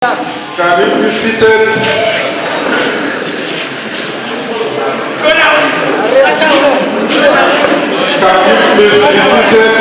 Can you be seated? Can you please be seated?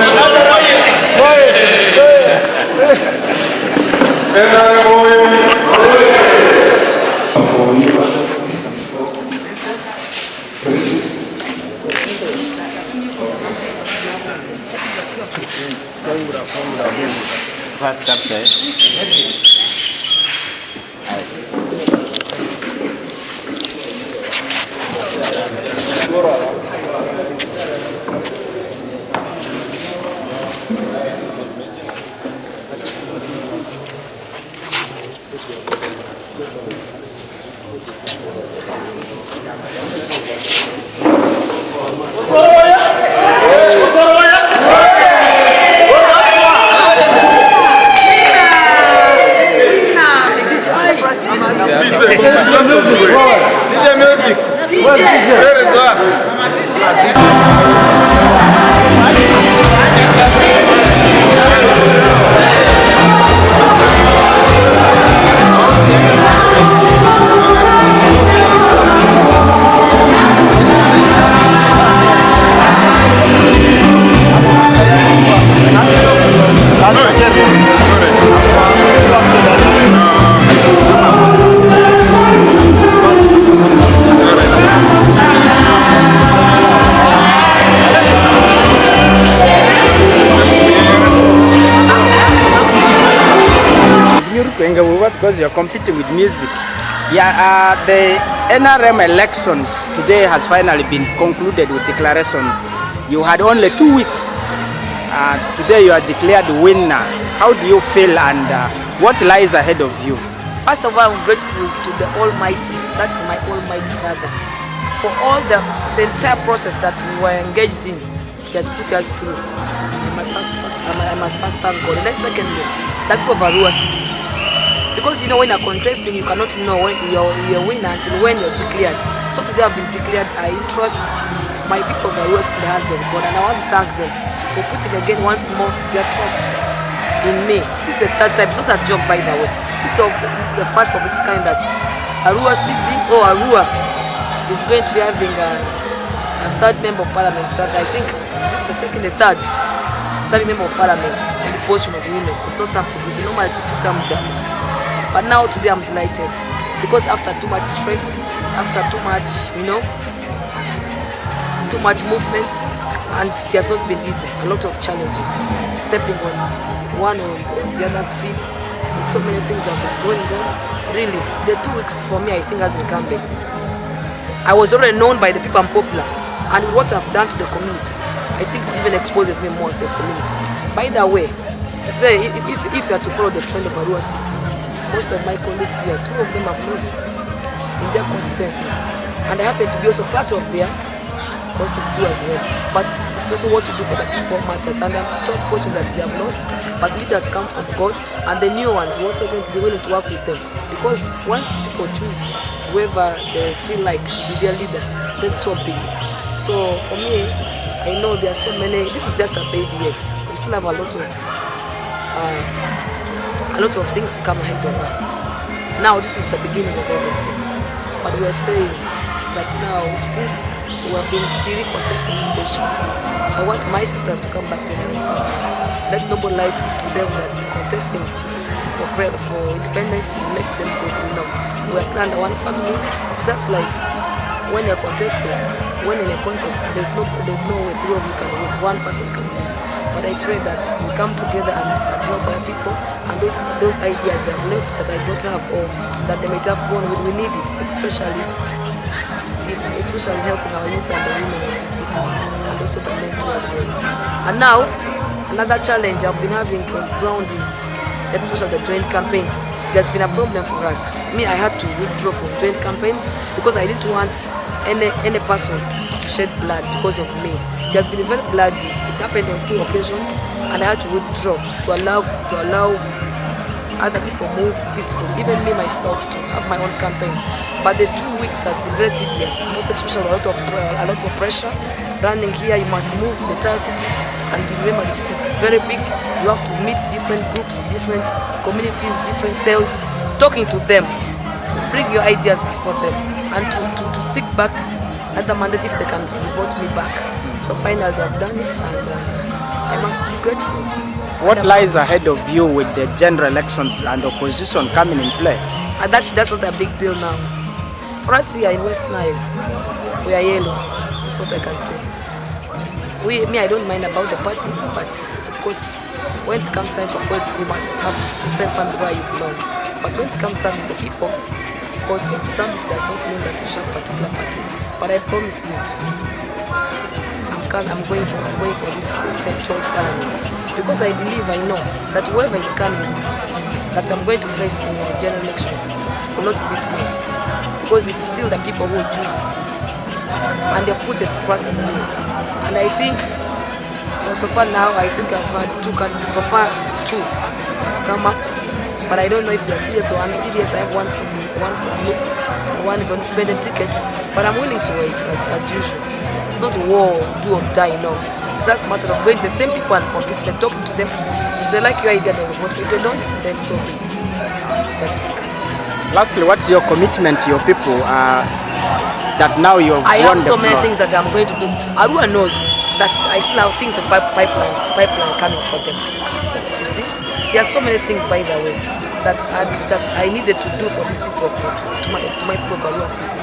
Because you're competing with music. Yeah, the NRM elections today has finally been concluded with declaration. You had only 2 weeks. Today you are declared winner. How do you feel and what lies ahead of you? First of all, I'm grateful to the Almighty. That's my Almighty Father. For all the entire process that we were engaged in, He has put us through. I must first thank God. And then secondly, that people of Arua City. Because you know, when you're contesting, you cannot know when you're a winner until when you're declared. So today I've been declared. I trust my people of Arua in the hands of God, and I want to thank them for putting again once more their trust in me. This is the third time. It's not a joke, by the way. This is the first of its kind that Arua City or Arua is going to be having a third member of parliament. So I think this is the second, the third serving member of parliament in this portion of women. It's not something easy. Normally it's 2 terms there. But now today I'm delighted because after too much stress, after too much, too much movements, and it has not been easy. A lot of challenges, stepping on one or the other's feet, and so many things have been going on. Really, the 2 weeks for me, I think, as incumbent, I was already known by the people I'm popular, and what I've done to the community, I think it even exposes me more to the community. By the way, today, if you are to follow the trend of Arua City, most of my colleagues here, 2 of them have lost in their constituencies, and I happen to be also part of their constituencies too as well. But it's also what to do for the people matters, and I'm so fortunate that they have lost, but leaders come from God, and the new ones we're also going to be willing to work with them, because once people choose whoever they feel like should be their leader, then so be it. So for me, I know there are so many. This is just a baby yet. We still have a lot of things to come ahead of us. Now this is the beginning of everything. But we are saying that now, since we have been really contesting this position, I want my sisters to come back to them. Let nobody lie to them that contesting for independence will make them go to we are still under one family. It's just like when you're contesting, when in a context there's no way 3 of you can win, 1 person can win. But I pray that we come together and help our people, and those ideas they've left that I don't have, or that they might have gone with, we need it, especially helping our youths and the women of the city, and also the men too as well. And now, another challenge I've been having on ground is, especially the joint campaign. It has been a problem for us. Me, I had to withdraw from joint campaigns because I didn't want any person to shed blood because of me. It has been very bloody. It happened on 2 occasions, and I had to withdraw to allow other people move peacefully, even me myself to have my own campaigns. But the 2 weeks has been very tedious, most especially a lot of pressure. Running here, you must move the entire city, and remember the city is very big. You have to meet different groups, different communities, different cells, talking to them, bring your ideas before them, and to seek back other mandate if they can vote me back. So finally they have done it, and I must be grateful. What lies ahead of you with the general elections and opposition coming in play? And that's not a big deal now. For us here in West Nile, we are yellow. That's what I can say. I don't mind about the party, but of course, when it comes time for politics, you must have stand firm where you belong. But when it comes to serving the people, of course, service does not mean that you should have a particular party. But I promise you, I'm going for this 10-12 parliament, because I believe, I know that whoever is coming, that I'm going to face in the general election, will not beat me, because it's still the people who will choose, and they've put this trust in me. And I think, so far now, I think I've had 2 candidates. So far, 2 have come up, but I don't know if they're serious or unserious. I have one from me, one is on independent ticket, but I'm willing to wait as usual. It's not a war, do or die, no. It's just a matter of going to the same people and convince them, talking to them. If they like your idea, they will vote. If they don't, then so be it. So that's what I can say. Lastly, what's your commitment to your people that now you've I won have the so many floor? things that I'm going to do. Arua knows that I still have things in pipeline coming for them. You see, there are so many things, by the way, that I needed to do for these people, to my people of Arua City.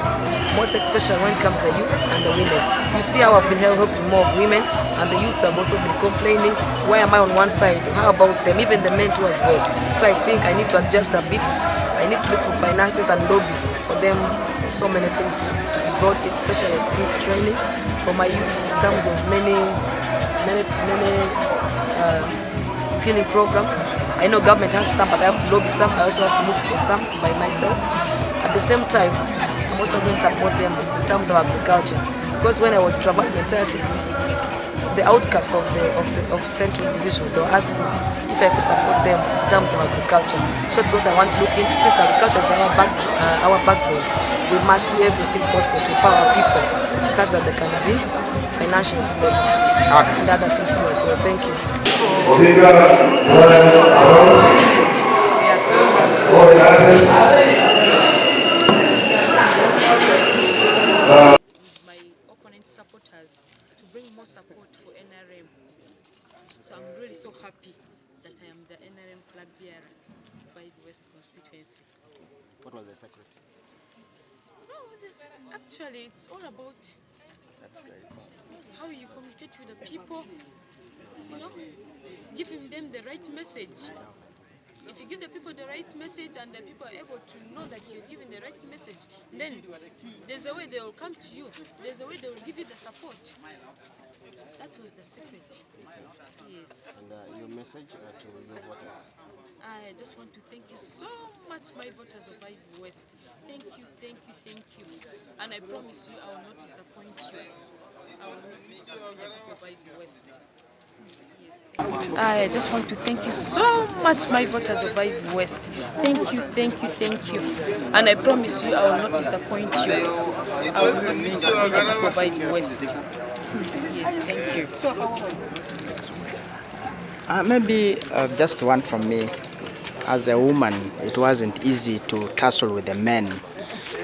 Most especially when it comes to the youth and the women. You see how I've been helping more of women, and the youths have also been complaining. Why am I on one side? How about them? Even the men too as well. So I think I need to adjust a bit. I need to look for finances and lobby for them. So many things to be brought, especially skills training for my youth in terms of many skilling programs. I know government has some, but I have to lobby some. I also have to look for some by myself. At the same time, I'm also going to support them in terms of agriculture, because when I was traversing the entire city, the outcasts of Central Division, they were asking me if I could support them in terms of agriculture. So that's what I want to look into. Since agriculture is our backbone, we must do everything possible to empower people such that they can be financially stable, and other things too as well. Thank you. My opponent supporters to bring more support for NRM. So I'm really so happy that I am the NRM flag bearer for the West constituency. What was the secret? No, actually it's all about how you communicate with the people, you know, giving them the right message. If you give the people the right message and the people are able to know that you're giving the right message, then there's a way they will come to you. There's a way they will give you the support. That was the secret. Yes. And your message to your voters? I just want to thank you so much, my voters of Ivy West. Thank you, thank you, thank you. And I promise you I will not disappoint you. I will not disappoint the people of Ivy West. Yes, thank you. I just want to thank you so much, my voters of Ivy West. Thank you, thank you, thank you. And I promise you I will not disappoint you. I will not disappoint the people of Ivy West. Yes, thank you. Maybe just one from me. As a woman, it wasn't easy to tussle with the men.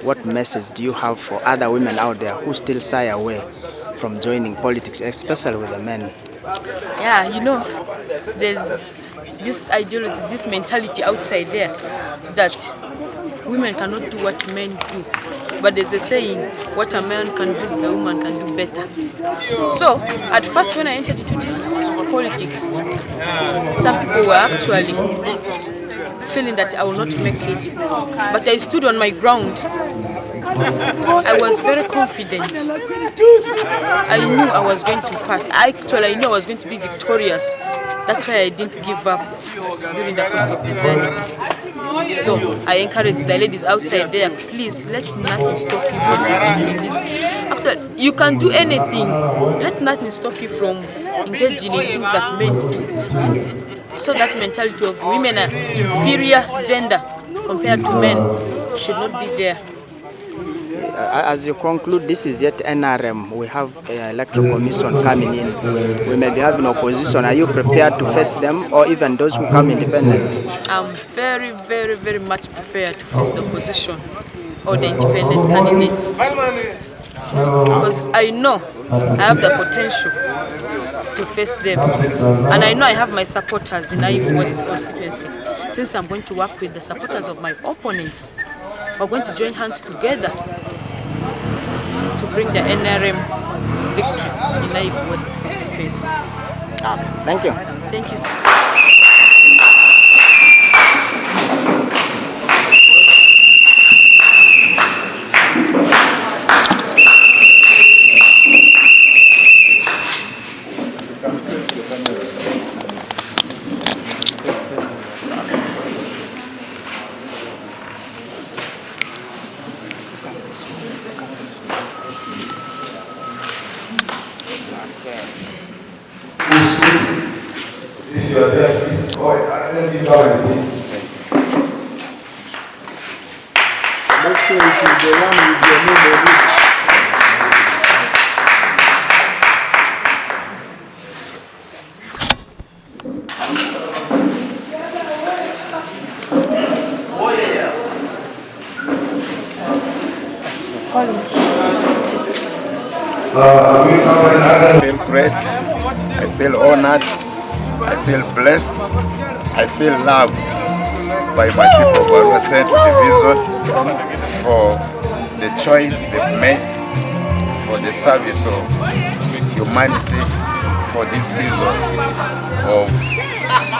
What message do you have for other women out there who still shy away from joining politics, especially with the men? Yeah, you know, there's this ideology, this mentality outside there that women cannot do what men do. But there's a saying, what a man can do, a woman can do better. So, at first when I entered into this politics, some people were actually feeling that I will not make it. But I stood on my ground. I was very confident. I knew I was going to pass. I knew I was going to be victorious. That's why I didn't give up during the course of the journey. So I encourage the ladies outside there, please let nothing stop you from engaging in this. Actually, you can do anything. Let nothing stop you from engaging in things that men do. So that mentality of women are inferior gender compared to men should not be there. As you conclude, this is yet NRM. We have an electoral commission coming in. We may be having opposition. Are you prepared to face them, or even those who come independent? I'm very, very, very much prepared to face the opposition or the independent candidates, because I know I have the potential to face them, and I know I have my supporters in Naive West constituency. Since I'm going to work with the supporters of my opponents, we're going to join hands together to bring the NRM victory in Naive West constituency. Thank you. Thank you so much. If you are there, please go ahead. Attend this already. Make sure it is the one with your name on it. I feel great, I feel honored, I feel blessed, I feel loved by my people who are sent to Division for the choice they've made for the service of humanity for this season of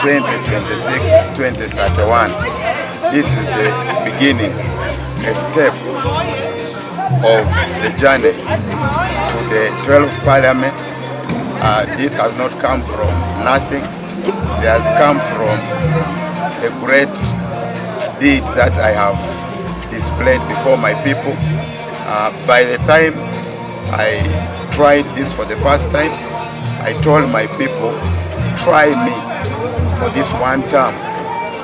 2026-2031. This is the beginning, a step of the journey to the 12th Parliament. This has not come from nothing. It has come from the great deeds that I have displayed before my people. By the time I tried this for the first time, I told my people, try me for this one term.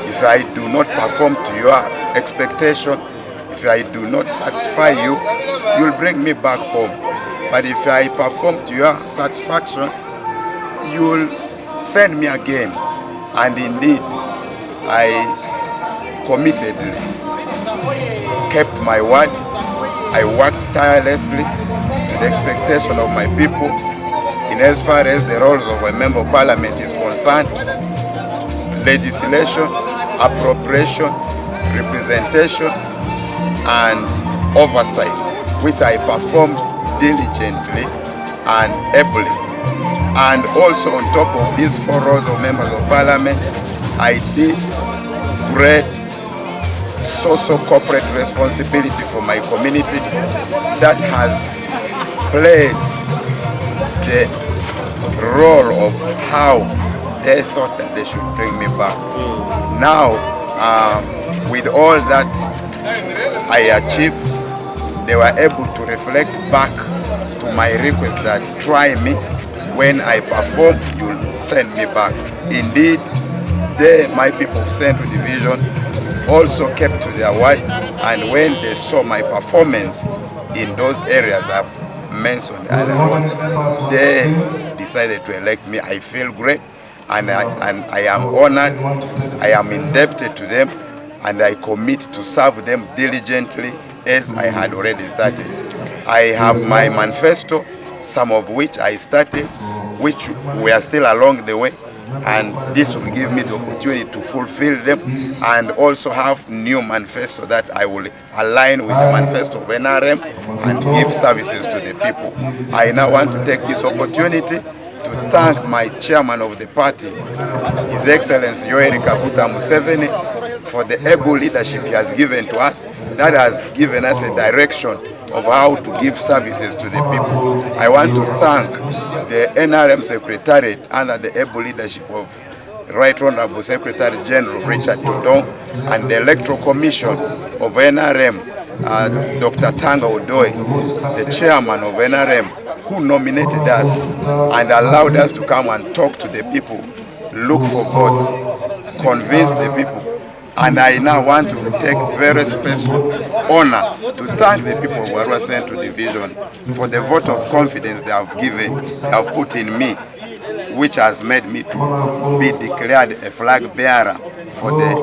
If I do not perform to your expectation, if I do not satisfy you, you'll bring me back home. But if I perform to your satisfaction, you'll send me again. And indeed, I committedly kept my word. I worked tirelessly to the expectation of my people in as far as the roles of a member of parliament is concerned: legislation, appropriation, representation, and oversight, which I performed diligently and ably. And also on top of these 4 roles of members of parliament, I did great social corporate responsibility for my community that has played the role of how they thought that they should bring me back. Now, with all that I achieved, they were able to reflect back to my request that try me. When I perform, you'll send me back. Indeed, they, my people of Central Division, also kept to their word, and when they saw my performance in those areas I've mentioned earlier, they decided to elect me. I feel great, and I am honored. I am indebted to them, and I commit to serve them diligently as I had already started. I have my manifesto, some of which I started, which we are still along the way, and this will give me the opportunity to fulfill them and also have new manifesto that I will align with the manifesto of NRM and give services to the people. I now want to take this opportunity to thank my chairman of the party, His Excellency Yoweri Kaguta Museveni, for the able leadership he has given to us, that has given us a direction of how to give services to the people. I want to thank the NRM Secretariat under the able leadership of Right Honorable Secretary General Richard Todong and the Electoral Commission of NRM, Dr. Tanga Odoi, the chairman of NRM, who nominated us and allowed us to come and talk to the people look for votes, convince the people. And I now want to take very special honor to thank the people of Arua Central Division for the vote of confidence they have given, they have put in me, which has made me to be declared a flag bearer for the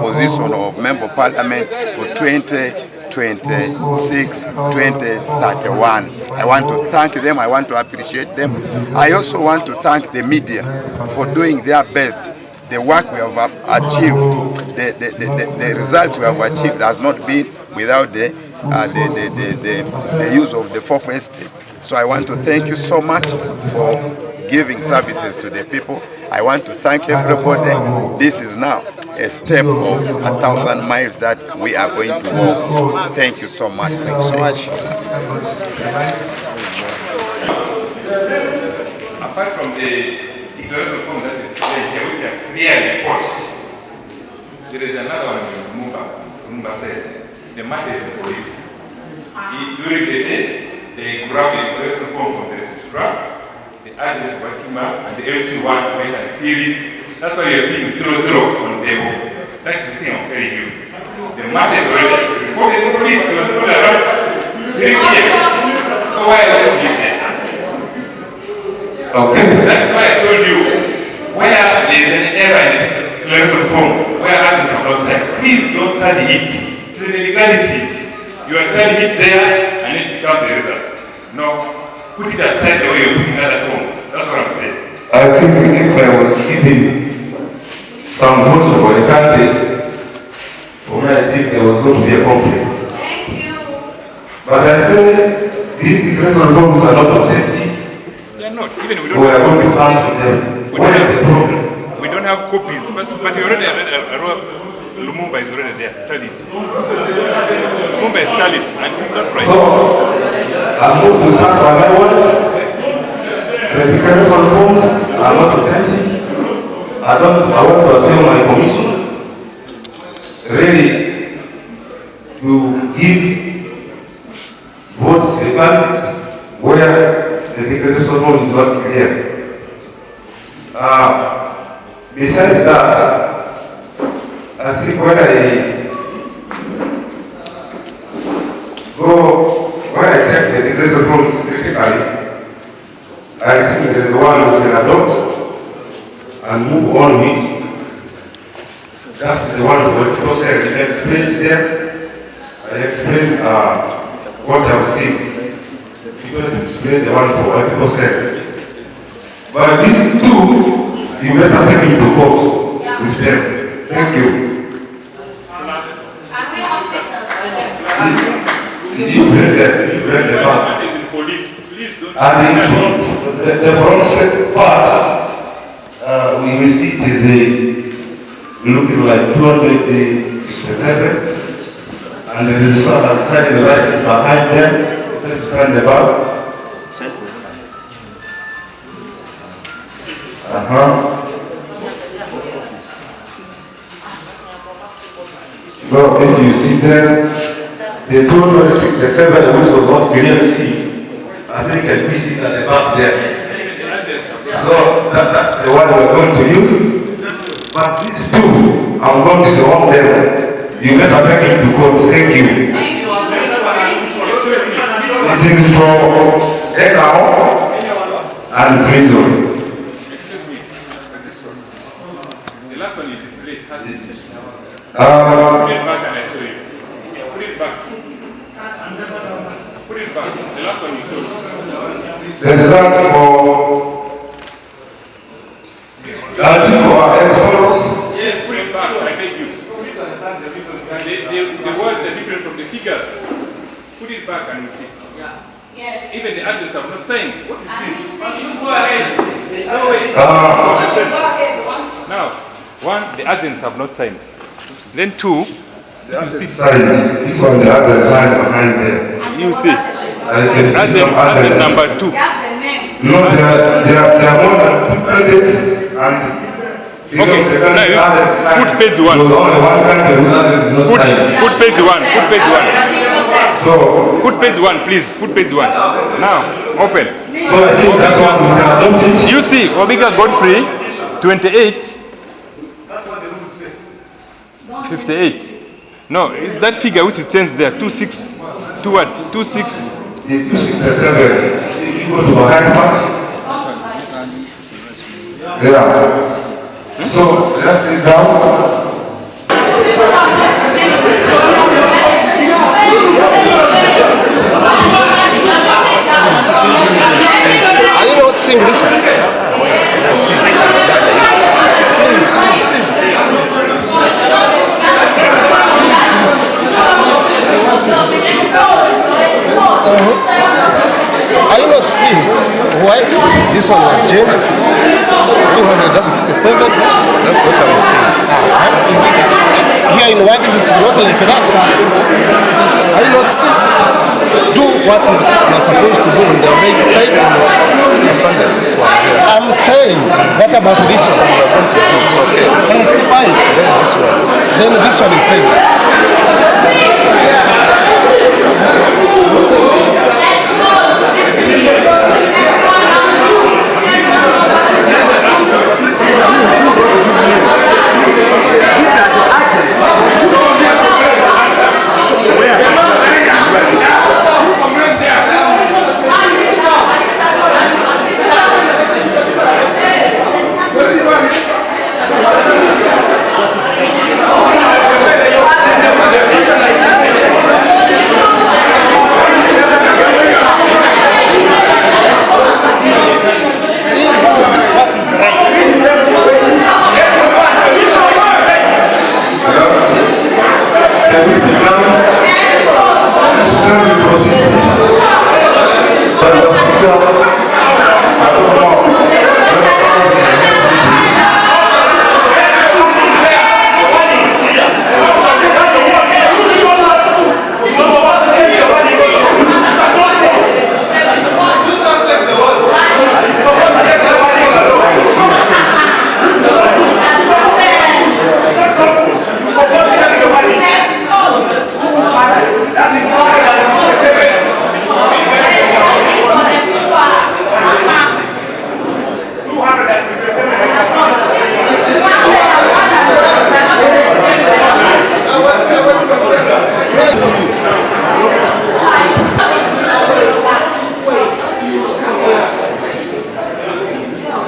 position of Member of Parliament for 2026-2031. I want to thank them, I want to appreciate them. I also want to thank the media for doing their best. The work we have achieved, the results we have achieved has not been without the use of the fourth estate. So I want to thank you so much for giving services to the people. I want to thank everybody. This is now a step of 1,000 miles that we are going to walk. Thank you so much. Thank you so much. Apart from the declaration form that is here, which are clearly forced, there is another one in Mumba says, the matter is the police. During the day, they grab the declaration form from the registrar, the agents of Atima, and the LC1 went and filled it. That's why you're seeing 0-0 on the table. That's the thing I'm telling you. The matter is already reported to the police, it was put around 3 years. So why are you here? Okay. That's why I told you, where there is an error in the declaration form, where others are outside, please don't tally it. It's an illegality. You are telling it there and it becomes a result. No, put it aside the way you're putting other forms. That's what I'm saying. I think if I was given some votes for a candidate, for me I think there was going to be a conflict. Thank you. But I said these declaration forms are not authentic. They are not. Even we We don't are have going to copies. ask for them. What is the problem? We don't have copies, but you already Lumumba is already there. Tally it. Lumumba is tallied, and it's not right. So, I'm going to start by my words. The declaration forms are not authentic. I want to assume my commission ready to give votes to the candidates where the declaration form is not clear. Besides that, I think when I check the declaration forms critically, I think there is one we can adopt and move on with. That's the one for the process. I explained there. I explained what I've seen. You don't explain the one for the process. But these two, you better take into court with them. Thank you. Did you read the back? And the front part, we will see it is looking like 267, and the result outside the right behind them, let's find the back. So if you see there, the 267 which was not clearly seen, I think can be seen at the back there. So that's the one we're going to use. But these two, I'm going to surround them. You better take it to court. Thank you. It is for Ekao and prison. The last one you displayed has it. Put it back and I show you. Put it back. Put it back. The last one you showed. The results for Atima are as follows. Yes, put it back. I beg you. Please understand the reason. The words are different from the figures. Put it back and we'll see. Yes. Even the answers have not signed. What is this? Go ahead. Now, one, the agents have not signed. Then two, The other side, this one, the other side behind there. you see. I can see some others. Agent number two. That's the name. No, there are more than 2 candidates, and you know, the candidates are the side. Put page one. There was only one candidate who has no side. Put page one. Put page one. So Put page one, please. Put page one. Now, open. I think that one we can adopt it. You see, Obiga Godfrey 28. That's what the rule says. 58. No, it's that figure which it stands there. 26. 2 what? 26. It's 267. Equal to a high part. Yeah. So let's sit down. Are you not seeing this one? Are you not seeing why this one was changed? 267? That's what I'm saying. Here in white it's not like that. Are you not seeing? Do what you're supposed to do in the right time. This one here. I'm saying, what about this one? We're going to do this, okay. And it's fine. Then this one. Then this one is saying.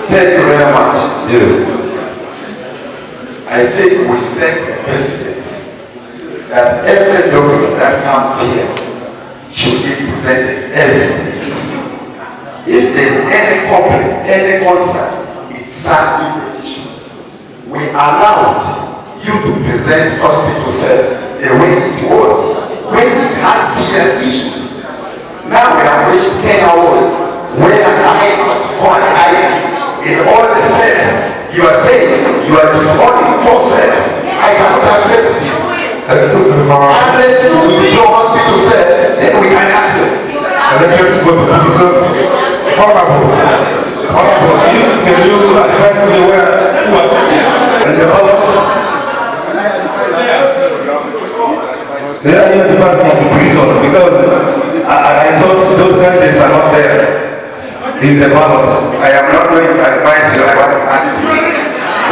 Thank you very much. Yes. I think we set the precedent that every document that comes here should be presented as it is. If there's any complaint, any concern, it's signed in petition. We allowed you to present hospital cell the way it was when it had serious issues. Now we have reached Kenya where the High Court called in all the cells, you are saying you are disowning 4 cells. I cannot accept this. Unless you withdraw hospital cell, then we can accept. And then let's go to the result. Honorable, can you advise me where you are? And the other? They are in the department of prison because I thought those candidates are not there. In the ballot. I am not going to advise you. I want to ask you,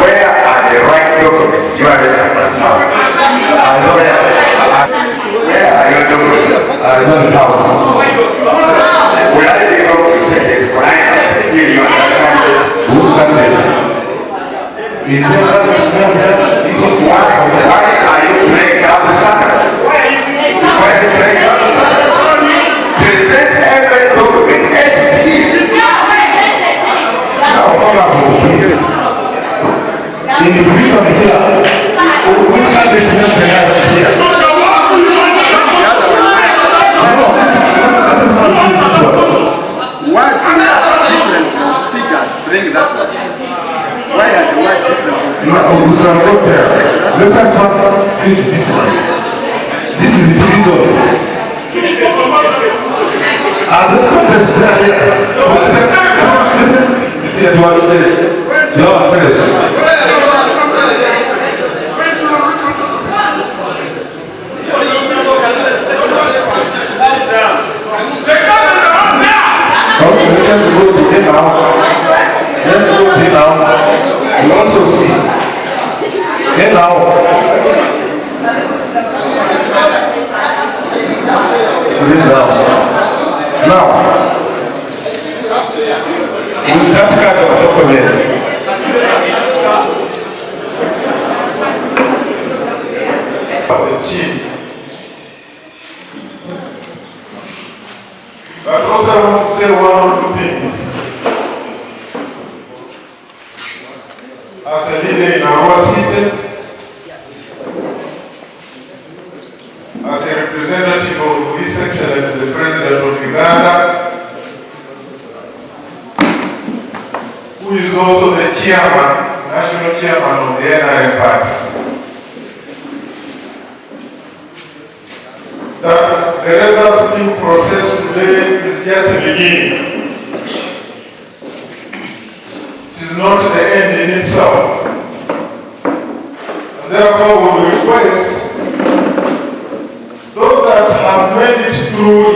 where are the right documents? You are the experts now. Where are your documents? I don't know. Where are they going to set it? When I ask you, you understand? Who's candidate? Is there why are you playing out the standards? Why are you playing out the standards? Present every document as it is. please. In the prison here, which candidates is not penalized here? Why are different figures bring that up? Why are the white different figures? Let us first finish this one. This is the results. This contest is there. See what it says. Yourselves. Okay, let's go to him now. Let's go to him now. please now. Now, with that kind of document, the team. But also I want to say one or two things. As a leader in our city, as a representative of His Excellency the President of Uganda, who is also the chairman, national chairman of the NRM party, that the results being processed today is just a beginning. It is not the end in itself. And therefore we request those that have made it through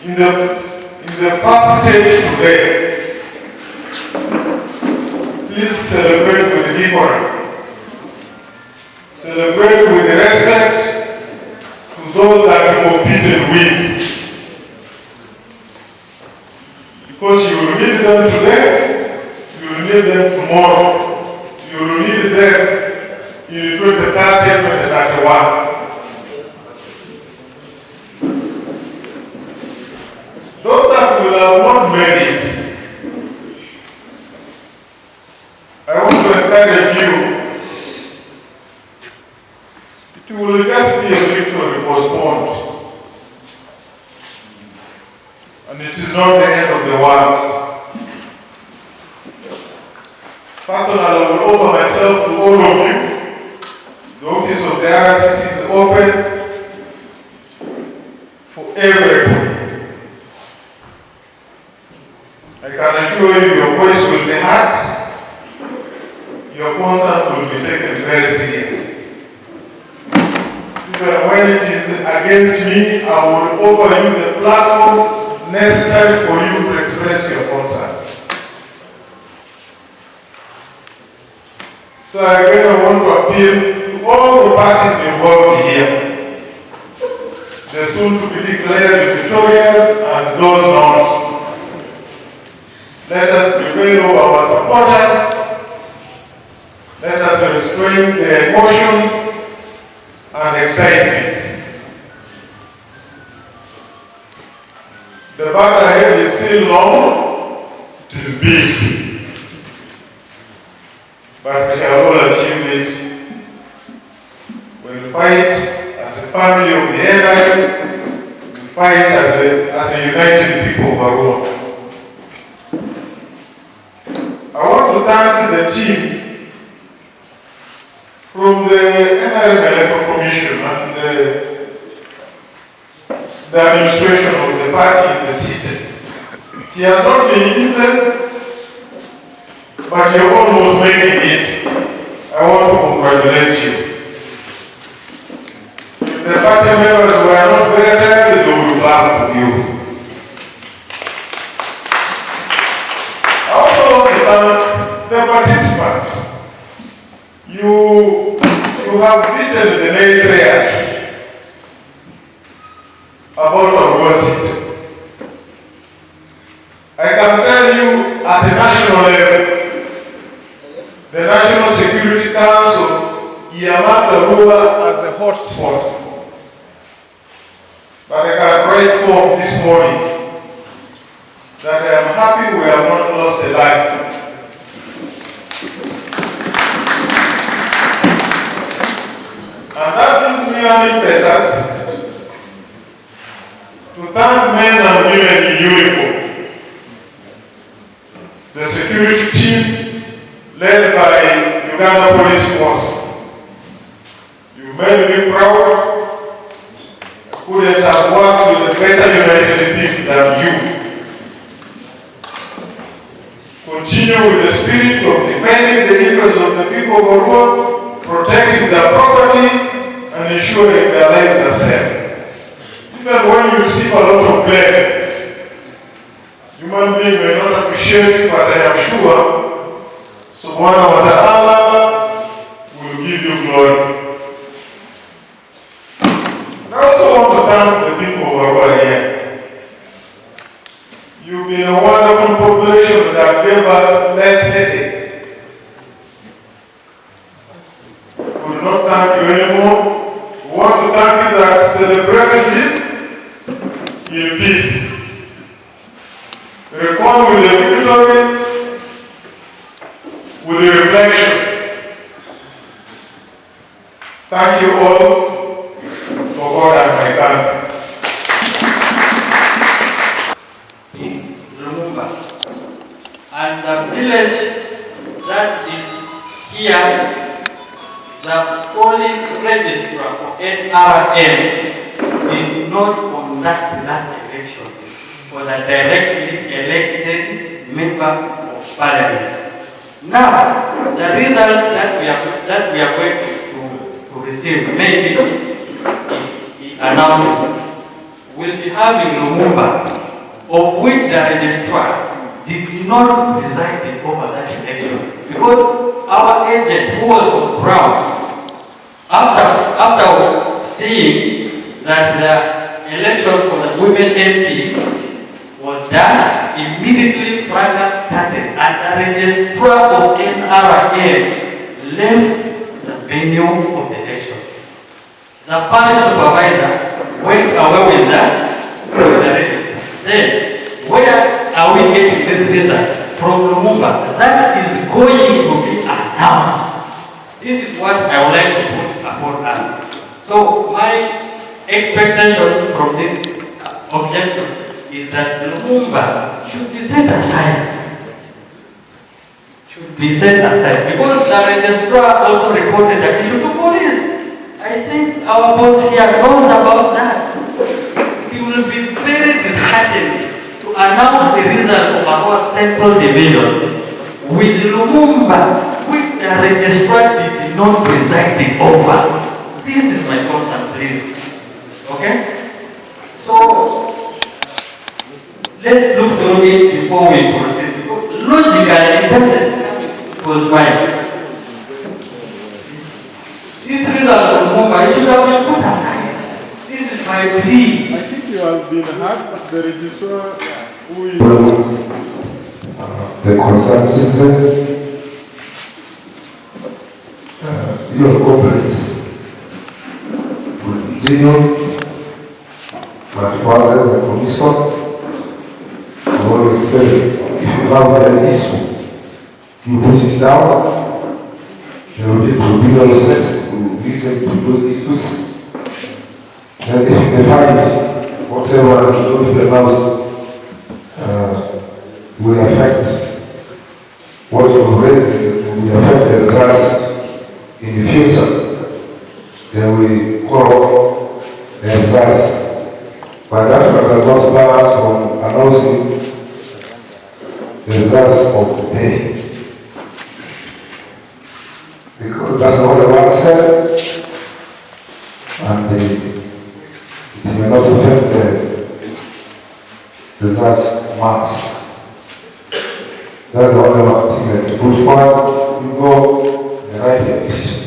in the first stage today, please celebrate with decorum. Celebrate with respect to those that you competed with. Because you will need them today, you will need them tomorrow, you will need them in 2030, 2031. Those that will have not made it, I want to encourage you. It will just be a victory postponed. And it is not the end of the world. Personally, I will offer myself to all of you. The office of the RCC is open for everyone. I can assure you your voice will be heard, your concerns will be taken very seriously. Even when it is against me, I will offer you the platform necessary for you to express your concern. So again, I want to appeal to all the parties involved here, the soon to be declared victorious and those not. Let us prevail over our supporters. Let us restrain their emotions and excitement. The battle ahead is still long, it is big, but we shall all achieve it. We'll fight as a family of the NRM, we'll fight as a united people overall. I want to thank the team from the NRM Electoral Commission and the administration of the party in the city. It has not been easy, but you're almost making it. I want to congratulate you. If the party members were not very tired, they will clap for you. The participants, you have beaten the naysayers about our city. I can tell you at a national level, the National Security Council earmarked Aruba as a hot spot. But I can write home this morning that I am happy we have not lost a life. And that gives me an impetus to thank men and women in uniform, the security team led by Uganda Police Force. You made me proud. I couldn't have worked with a better united people than you. Continue with the spirit of defending the interests of the people of the world, protecting their property, and ensuring their lives are safe. Even when you receive a lot of blame, human beings may not appreciate it, but I am sure Subhanahu wa Ta'ala will give you glory. And also want to thank the people who are here. You've been a wonderful population that gave us less headache. We will not thank you anymore. We want to thank you that celebrating this in peace. Record with the victory, with the reflection. Thank you all for God and my country. And the village that is here, the polling registrar for NRM did not conduct that election for the directly elected member of parliament. Now, the results that we are going to receive, maybe if he announces, will be having Lumumba, of which the registrar did not preside over that election, because our agent who was on ground, after seeing that the election for the women MP was done, immediately fracas started and the registrar of NRM left the venue of the election. The parish supervisor went away with the register. Then, where are we getting this result? From Lumumba. That is going to be announced. This is what I would like to put upon us. So my expectation from this objection is that Lumumba should be set aside. Because the registrar also reported that issue to police. I think our boss here knows about that. He will be very disheartened to announce the results of our central division with Lumumba, which the registrar did not preside over. This is my constant, please. Okay? So, let's look through it before we proceed. Logically, it doesn't was right. This result of Lumumba should have been put aside. This is my plea. I think you have been hurt, the registrar who is... The concerned citizen, your companies will continue, but was the commission always say, if you have an issue, you put it down, there will be tribunal set to listen to those issues, and if they find whatever is not announced will affect what you raised, will affect the results in the future, then we call off the results. But that does not stop us from announcing the results of the day. Because that's what the one said, and it may not affect the results much. That's the only one thing that you push forward, you go and write the petition.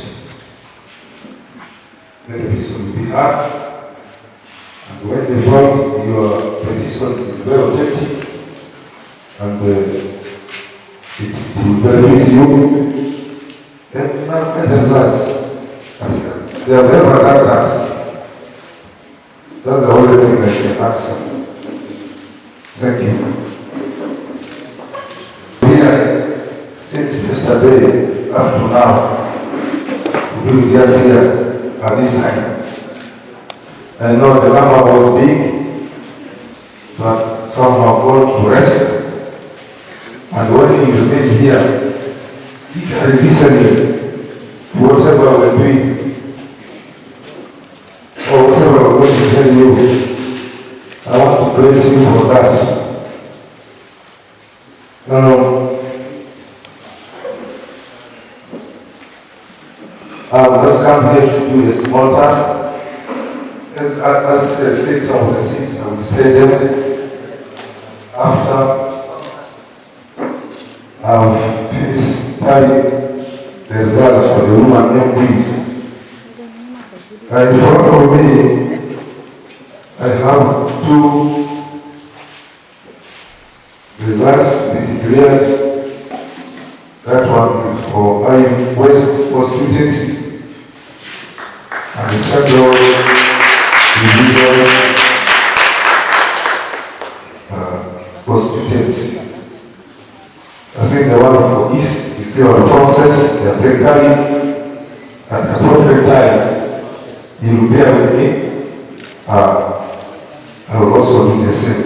The petition will be hard, and when they vote, your petition is very objective, and it will benefit you. Then not the results. They have never done that. That's the only thing that can answer. Thank you. Since yesterday up to now, we will just here at this time. I know the number was big, but some have gone to rest. And when you remain here, you can listen to whatever we're doing, or whatever we're going to tell you. I want to praise you for that. I've just come here to do a small task. As I said some of the things, I will say them after I've finished studying the results for the women MPs. In front of me, I have 2 results declared. That one is for West constituency and the Central Division constituency. I think the one for East is still on process. The secretary at the appropriate time, he will bear with me. I will also do the same.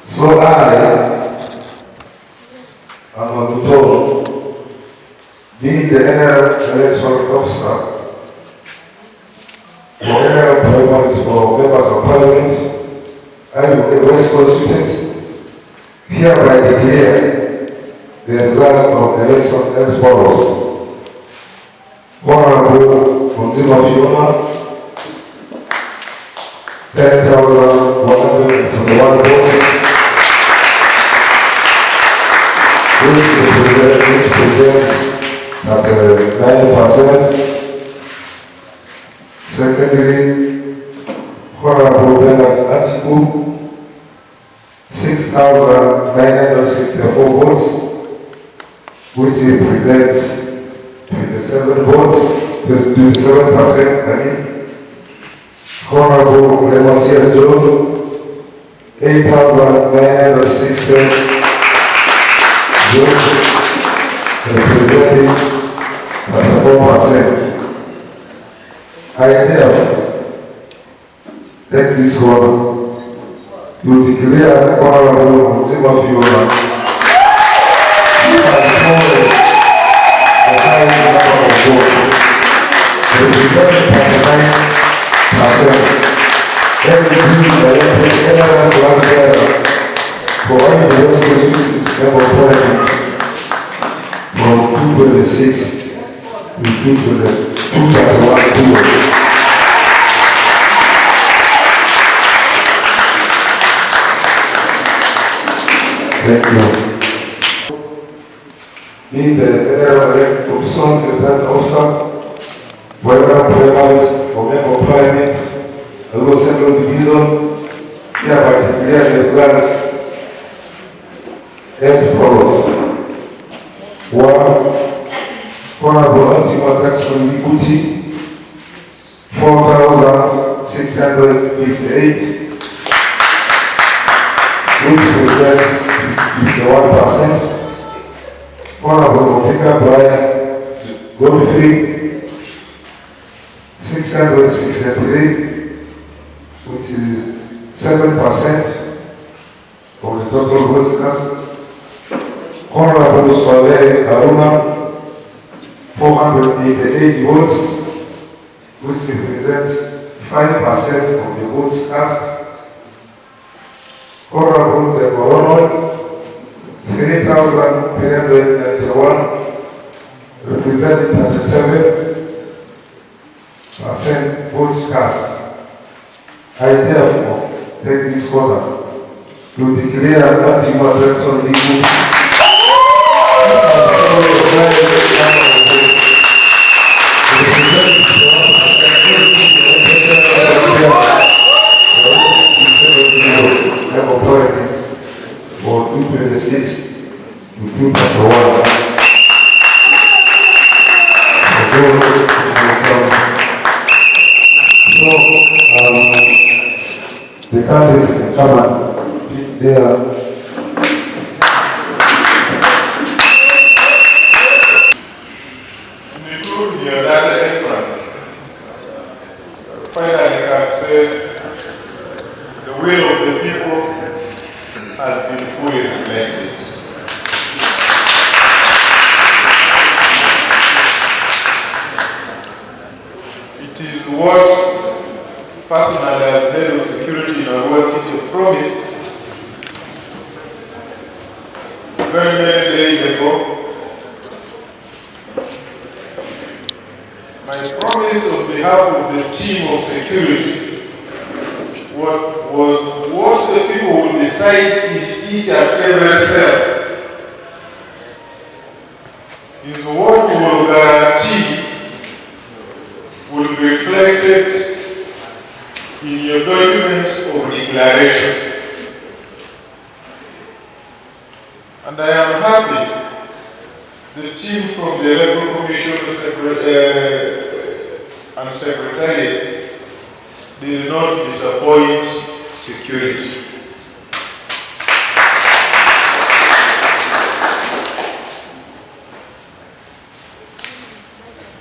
So I am Osoru, being the NRM election officer for NRM primaries for members of parliament, I am a West constituency, hereby declare the results of the election as follows. Honorable Phiona, 10,121 votes, which represents at 9%. Secondly, Honorable Atima, 6,964 votes, which represents 27 votes, 27%. Honorable Lematia, 8,960 votes, representing 4%. I therefore take this honor to declare Honorable Phiona the highest number of votes, representing 39%. Every elected NRM flag bearer for all the West constituencies member politics from 226 to 231. Thank you. Being the NRM representative officer, wherever primaries for member of parliament, the Central Division, hereby declare the results as follows. 1. Honorable Atima tax contributing 4,658, which represents 51%. Honorable Brian Godfrey 663, which is 7% of the total votes cast. Honorable Soleil Aruna, 488 votes, which represents 5% of the votes cast. Honorable Deborah, 3,391, representing 37% votes cast. I therefore take this honor to declare Atima election legal. For 226 to 231. The candidates can come and pick their your data effort. Finally, I can say the will of the people has been fully reflected. It is what personally as head of security in MEDIA-Robsyiti promised very many days ago. My promise on behalf of the team of security was what the people will decide in each and every cell is what will guarantee will be reflected document of declaration. And I am happy the team from the Electoral Commission and Secretariat did not disappoint security.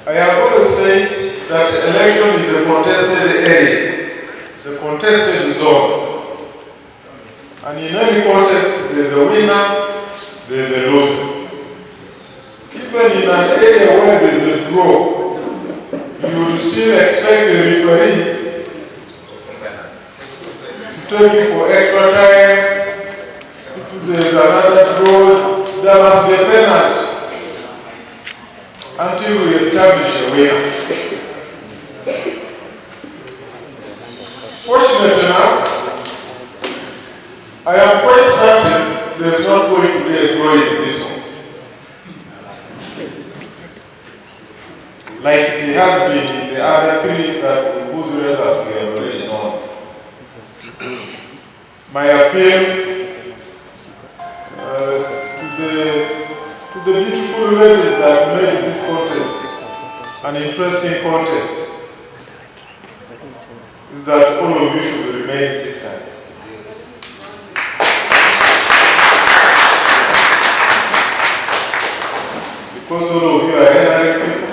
I have always said that election is a contested area, it's a contested zone. And in any contest, there's a winner, there's a loser. Even in an area where there's a draw, you would still expect a referee to take you for extra time. If there's another draw, there must be a penalty until we establish a winner. Fortunately enough, I am quite certain there's not going to be a draw in this one, like it has been in the other three whose results we have already known. My appeal to the beautiful ladies that made this contest an interesting contest is that all of you should remain sisters. Because all of you are NRA people,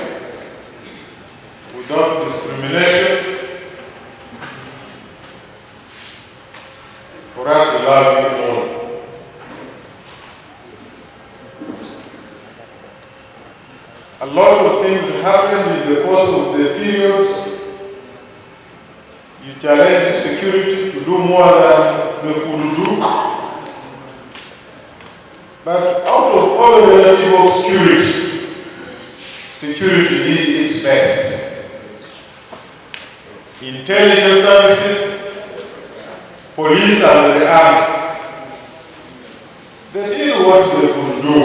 without discrimination, for us to love you all. A lot of things happened in the course of the period. You challenged security to do more than they could do. But out of all relative obscurity, security did its best. Intelligence services, police and the army, they did what they could do.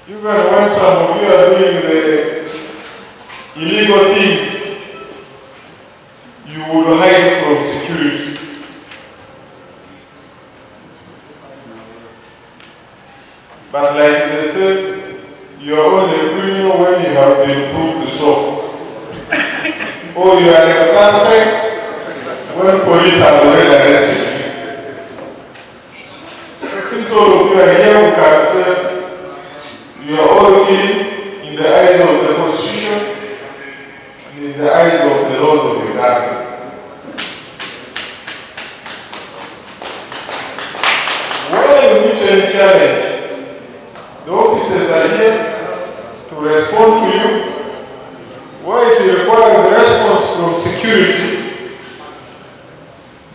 Even when some of you are doing the illegal things, you would hide from security. But like they said, you are only a criminal when you have been proved so. Or you are a suspect when police have already arrested you. So since all of you are here, we can say you are all clean in the eyes of the Constitution and in the eyes of the laws of the country. When you meet any challenge, the officers are here to respond to you. Where it requires a response from security,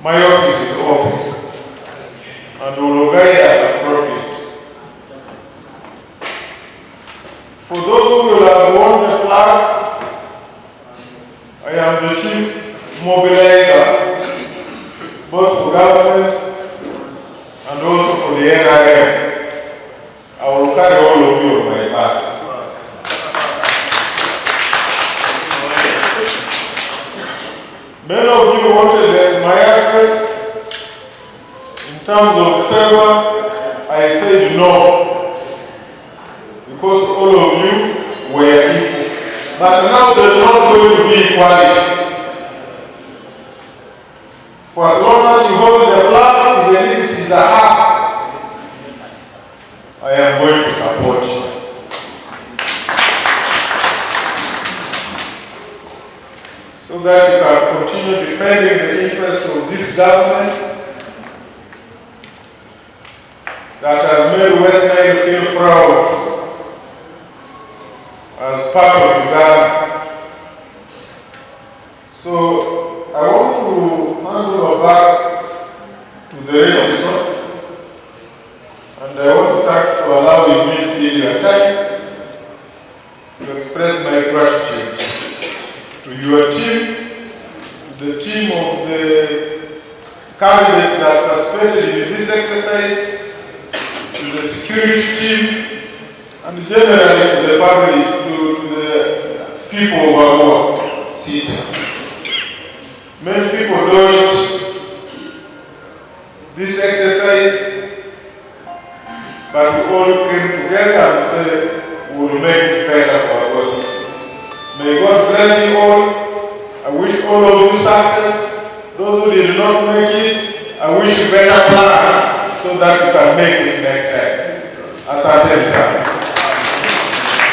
my office is open and will guide us appropriately. For those who will have worn the flag, I am the chief mobilizer, both for government and also for the NRM. I will carry all of you on my back. Many of you wanted my address. In terms of favor, I said no, because all of you were equal. But now there's not going to be equality. For as long as you hold the flag, even if it is a half, I am going to support you. So that you can continue defending the interests of this government that has made West Nile feel proud as part of Uganda. So I want to hand over back to the registrar, and I want to thank you for allowing me still your time to express my gratitude to your team, the team of the candidates that participated in this exercise, to the security team, and generally to the public, to the people overwork sitting. Many people don't this exercise, but we all came together and said we will make it better for our city. May God bless you all. I wish all of you success. Those who did not make it, I wish you better plan so that you can make it next time. Asante sana.